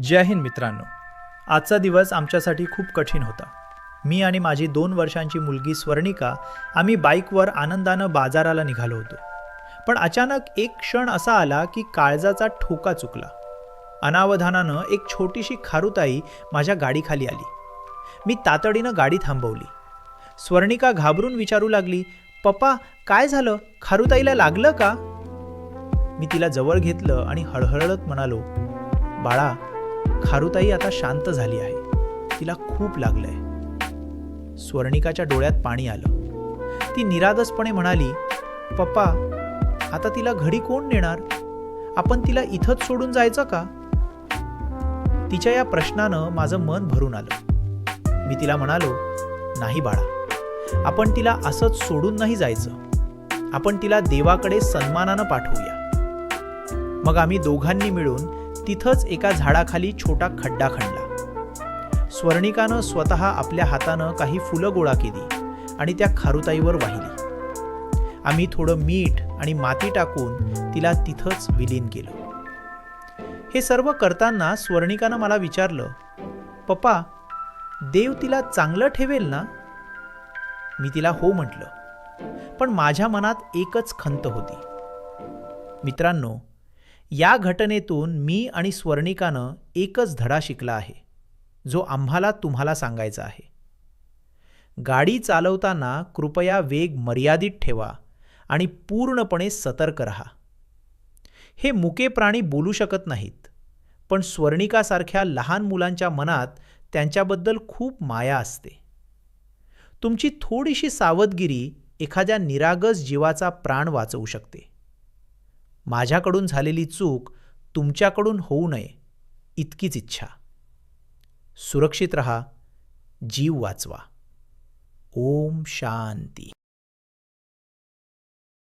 जय हिंद मित्रांनो. आजचा दिवस आमच्यासाठी खूप कठीण होता. मी आणि माझी 2 वर्षांची मुलगी स्वर्णिका आम्ही बाईकवर आनंदानं बाजाराला निघालो होतो. पण अचानक एक क्षण असा आला की काळजाचा ठोका चुकला. अनावधानानं एक छोटीशी खारुताई माझ्या गाडीखाली आली. मी तातडीनं गाडी थांबवली. स्वर्णिका घाबरून विचारू लागली, "पप्पा, काय झालं? खारुताईला लागलं का?" मी तिला जवळ घेतलं आणि हळहळत म्हणालो, "बाळा, खारुताई आता शांत झाली आहे. तिला खूप लागलंय." स्वर्णिकाच्या डोळ्यात पाणी आलं. ती निरागसपणे म्हणाली, "पप्पा, आता तिला घरी कोण नेणार? आपण तिला इथंच सोडून जायचं का?" तिच्या या प्रश्नानं माझं मन भरून आलं. मी तिला म्हणालो, "नाही बाळा, आपण तिला असंच सोडून नाही जायचं. आपण तिला देवाकडे सन्मानानं पाठवूया." मग आम्ही दोघांनी मिळून तिथंच एका झाडाखाली छोटा खड्डा खणला. स्वर्णिकानं स्वतः आपल्या हातानं काही फुलं गोळा केली आणि त्या खारुताईवर वाहिली. आम्ही थोडं मीठ आणि माती टाकून तिला तिथंच विलीन केलं. हे सर्व करताना स्वर्णिकानं मला विचारलं, "पप्पा, देव तिला चांगलं ठेवेल ना?" मी तिला हो म्हटलं. पण माझ्या मनात एकच खंत होती. मित्रांनो, या घटनेतून मी आणि स्वर्णिकानं एकच धडा शिकला आहे, जो आम्हाला तुम्हाला सांगायचा आहे. गाडी चालवताना कृपया वेग मर्यादित ठेवा आणि पूर्णपणे सतर्क रहा. हे मुके प्राणी बोलू शकत नाहीत, पण स्वर्णिकासारख्या लहान मुलांच्या मनात त्यांच्याबद्दल खूप माया असते. तुमची थोडीशी सावधगिरी एखाद्या निरागस जीवाचा प्राण वाचवू शकते. माझ्याकडून झालेली चूक तुमच्याकडून होऊ नये इतकीच इच्छा. सुरक्षित रहा, जीव वाचवा. ओम शांती.